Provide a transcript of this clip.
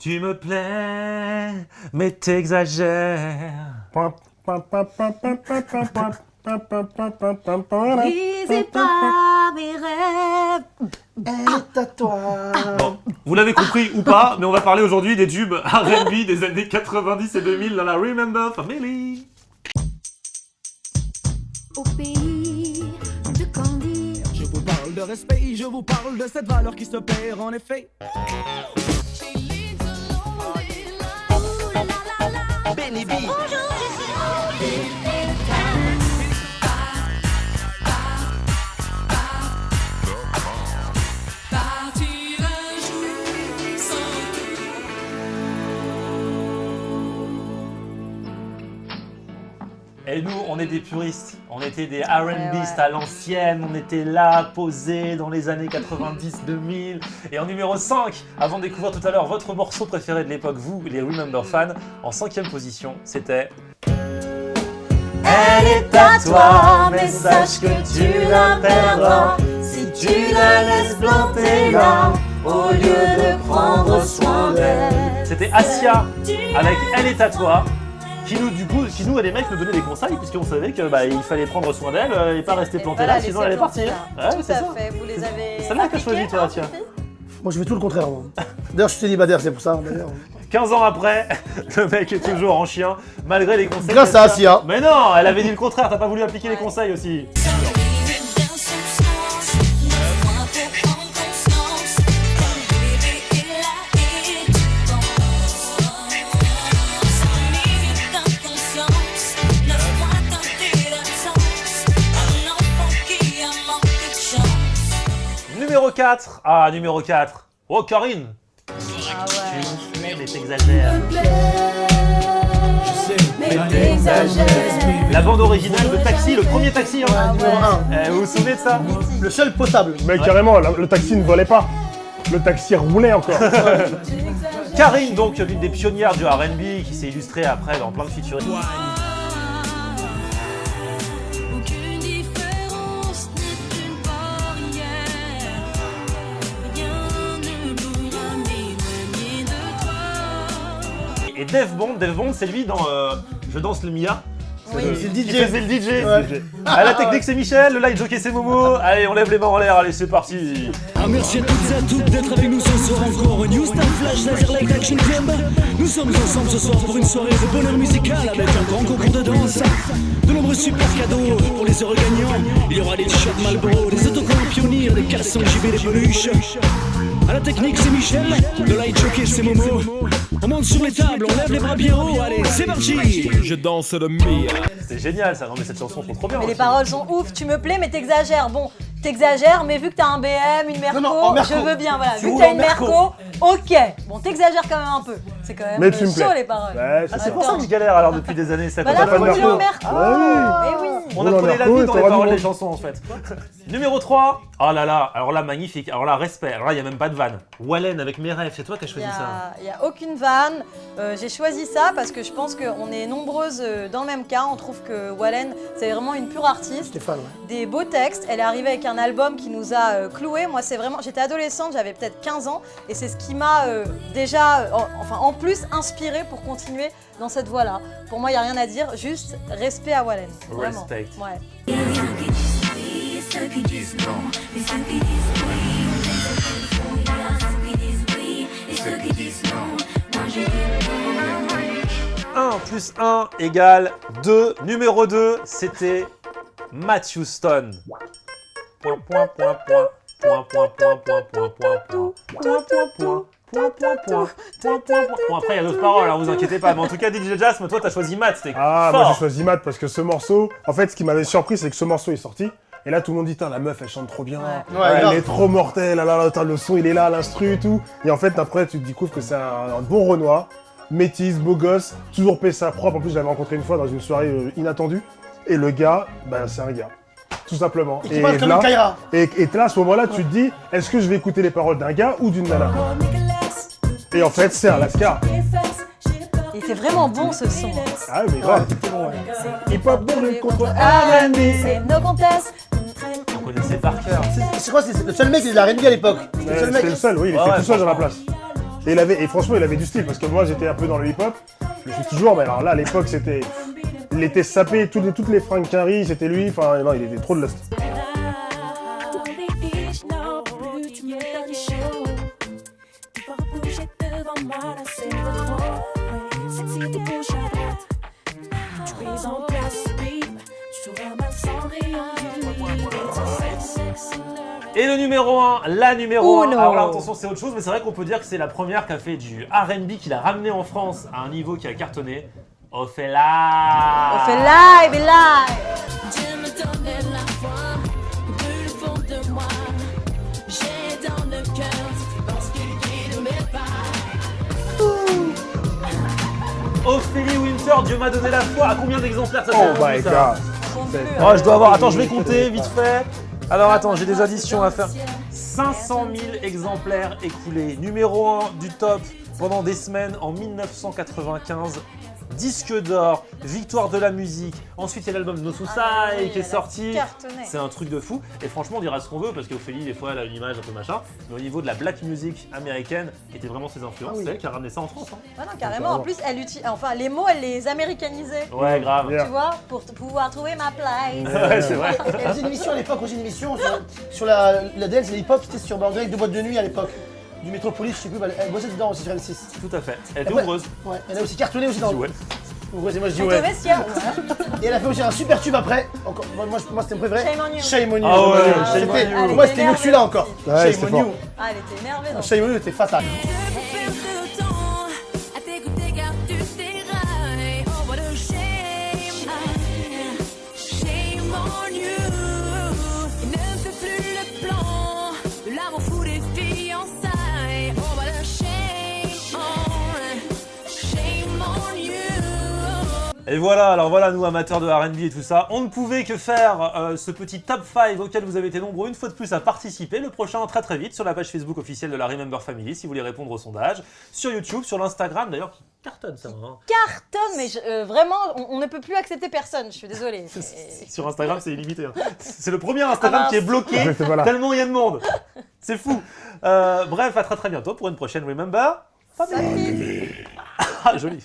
Tu me plais, mais t'exagères. Brisez pas mes rêves. Elle est à toi. Bon, vous l'avez compris ou pas, mais on va parler aujourd'hui des tubes R&B des années 90 et 2000 dans la Remember Family. Au pays de Candy. Je vous parle de respect, je vous parle de cette valeur qui se perd en effet. Benny B. Et nous, on est des puristes, on était des R&Bistes à l'ancienne, on était là, posés dans les années 90-2000. Et en numéro 5, avant de découvrir tout à l'heure votre morceau préféré de l'époque, vous, les Remember fans, en 5e position, c'était... Elle est à toi, mais sache que tu la perdras si tu la laisses planter là, au lieu de prendre soin d'elle. C'était Asia avec Elle est à toi, qui nous, les mecs, nous donnait des conseils, puisqu'on savait que il fallait prendre soin d'elle et pas rester planté là, sinon elle allait partir. Ouais, tout à fait, vous les avez. C'est celle-là que t'as choisi, toi, Asia. Moi, je fais tout le contraire, moi. D'ailleurs, je suis célibataire, c'est pour ça. D'ailleurs. 15 ans après, le mec est toujours en chien, malgré les conseils. Grâce à Asia. Mais non, elle avait dit le contraire, t'as pas voulu appliquer les conseils aussi. Numéro 4. Ah, numéro 4. Oh, Karine. Ah ouais. Tu me plais, mais t'exagères. Mais t'exagères. La bande originale de Taxi, le premier Taxi. Hein. Numéro 1. Vous vous souvenez de ça? Le seul potable. Mais carrément, le taxi ne volait pas. Le taxi roulait encore. Karine, donc, l'une des pionnières du R&B, qui s'est illustrée après dans plein de featuring. Aucune différence n'est une barrière. Rien ne peut m'éloigner de toi. Et Dave Bond, c'est lui dans Je danse le Mia. Oui. C'est le Qui DJ. faisait le DJ. Ouais. Ah, la technique c'est Michel, le light jockey c'est Momo. Allez, on lève les mains en l'air, allez c'est parti. Ah, merci à toutes et à toutes d'être avec nous ce soir encore. New Star Flash Laser Light Action Club. Nous sommes ensemble ce soir pour une soirée de bonheur musical avec un grand concours de danse. De nombreux super cadeaux pour les heureux gagnants. Il y aura des t-shirts Marlboro, des autocollants Pionnier, des caleçons JB, des peluches. À la technique c'est Michel, le light jockey c'est Momo. On monte sur les tables, on lève les bras bien haut, allez c'est parti. Je danse le Mia. C'est génial ça, non mais cette chanson sont trop bien. Mais les aussi. paroles sont ouf, tu me plais mais t'exagères. Bon, t'exagères, mais vu que t'as un BM, une Merco, Non, en Merco. je veux bien, voilà. Tu Vu que roules t'as en une Merco. Merco, ok. Bon, t'exagères quand même un peu. C'est quand même Mais tu me chaud plais. les paroles. Ouais, Ah, c'est c'est pour ça que je galère alors depuis des années, ça Bah quand là, t'as pas faut de rouler en Merco. Merco. Ah Mais oui. On Roule a en prenait la Merco vie et dans t'auras les du paroles monde. des chansons en fait. Numéro 3. Oh là là, alors là magnifique, alors là respect, alors là il n'y a même pas de vanne. Wallen avec mes rêves, c'est toi qui as choisi ça. Il n'y a aucune vanne. J'ai choisi ça parce que je pense qu'on est nombreuses dans le même cas. On trouve que Wallen, c'est vraiment une pure artiste. Stéphane, ouais. Des beaux textes. Elle est arrivée avec un album qui nous a cloués. Moi, c'est vraiment. J'étais adolescente, j'avais peut-être 15 ans. Et c'est ce qui m'a déjà, en plus, inspirée pour continuer dans cette voie-là. Pour moi, il n'y a rien à dire. Juste respect à Wallen. Vraiment. Respect. Ouais. Un plus 1 égale 2. Numéro 2, c'était Matt Houston. Point, point, point, point. Point, point, point, point, point, point, point. Point, point, point. Point, point, point. Point, point, point. Bon, après, il y a d'autres paroles, alors vous inquiétez pas. Mais en tout cas, DJ Jasm, toi, t'as choisi Matt. C'était Ah, fort. moi j'ai choisi Matt parce que ce morceau, en fait, ce qui m'avait surpris, c'est que ce morceau est sorti. Et là, tout le monde dit, la meuf, elle chante trop bien. Ouais. Ouais, elle grave. est trop mortelle. Ah là, là, attends, le son, il est là, l'instru et tout. Et en fait, après, tu te découvres que c'est un bon Renoir, métis, beau gosse, toujours paix sa propre. En plus, je l'avais rencontré une fois dans une soirée inattendue. Et le gars, c'est un gars. Tout simplement. Et qui parle comme une Kaira. et là, à ce moment-là, tu te dis, est-ce que je vais écouter les paroles d'un gars ou d'une nana? Et en fait, c'est un lascar. Il était vraiment bon ce son. Ah, mais grave. Hip-hop de lutte contre R&B, c'est no contest. On connaissait par cœur. C'est quoi, c'est le seul mec qui est de la R&B à l'époque. C'est le seul C'était le mec. seul, oui, il Ouais, était ouais, tout seul dans la franchement. place. Et franchement, il avait du style parce que moi, j'étais un peu dans le hip-hop. Je suis toujours, mais alors là, à l'époque, c'était. Il était sapé, toutes les Frank Carrie, c'était lui. Enfin, non, il était trop de lust. Et le numéro 1, la numéro 1. Uno. Alors là, attention, c'est autre chose, mais c'est vrai qu'on peut dire que c'est la première qui a fait du R&B, qui l'a ramené en France à un niveau qui a cartonné. Ophélia. On fait live et live. Dieu me donnait la foi, brûle au fond de moi. J'ai dans le cœur cette force qui guide mes pas. Ophélie Winter, Dieu m'a donné la foi. À combien d'exemplaires ça fait Oh vendu, my ça god. Compte plus, Oh, je dois avoir. Attends, je vais compter vite fait. Alors attends, j'ai des additions à faire. 500 000 exemplaires écoulés. Numéro 1 du top pendant des semaines en 1995. Disque d'or, victoire de la musique. Ensuite, il y a l'album No Suicide oui, qui est elle a sorti. cartonné. C'est un truc de fou. Et franchement, on dira ce qu'on veut parce qu'Ophélie, des fois, elle a une image un peu machin. Mais au niveau de la black music américaine, qui était vraiment ses influences, c'est elle qui a ramené ça en France. Hein. Ouais, non, carrément. En plus, enfin, les mots, elle les américanisait. Ouais, grave. Yeah. Tu vois, pour pouvoir trouver ma place. Ouais, c'est vrai. Elle faisait une émission à l'époque, aussi une émission sur la dance et l'hip-hop, c'était sur Bordeaux avec 2 boîtes de nuit à l'époque. Du Métropolis, je sais plus, elle bossait dedans aussi sur M6. Tout à fait. Elle était Ouais. ouvreuse. Ouais, elle a aussi cartonné aussi dans Ouais. Ouvreuse, et moi je dis Dans ouais. le vestiaire. Et elle a fait aussi un super tube après. Encore, moi c'était mon préféré. Shame on you. Shame on you. Ah ouais, C'était- Shame on you. Elle Moi était c'était mieux que celui-là encore. Ouais, Shame c'était on fort. you. Ah, elle était énervée. dans Shame on you était fatal. De vous perdre le temps à t'écouter car tu t'érailles. Oh, what a shame. Shame on you. Il ne fait plus le plan de l'amour fou des fiançailles. Oh, what a shame on you. Et voilà, alors voilà, nous amateurs de R&B et tout ça, on ne pouvait que faire ce petit top 5 auquel vous avez été nombreux une fois de plus à participer. Le prochain très très vite sur la page Facebook officielle de la Remember Family si vous voulez répondre au sondage. Sur YouTube, sur l'Instagram d'ailleurs qui cartonne ça. Hein. Cartonne, mais vraiment, on ne peut plus accepter personne. Je suis désolée. Sur Instagram c'est illimité. Hein. C'est le premier Instagram Ah, qui est bloqué Voilà. tellement il y a de monde. C'est fou. Bref, à très très bientôt pour une prochaine Remember Family. Ça pique. Ah, joli.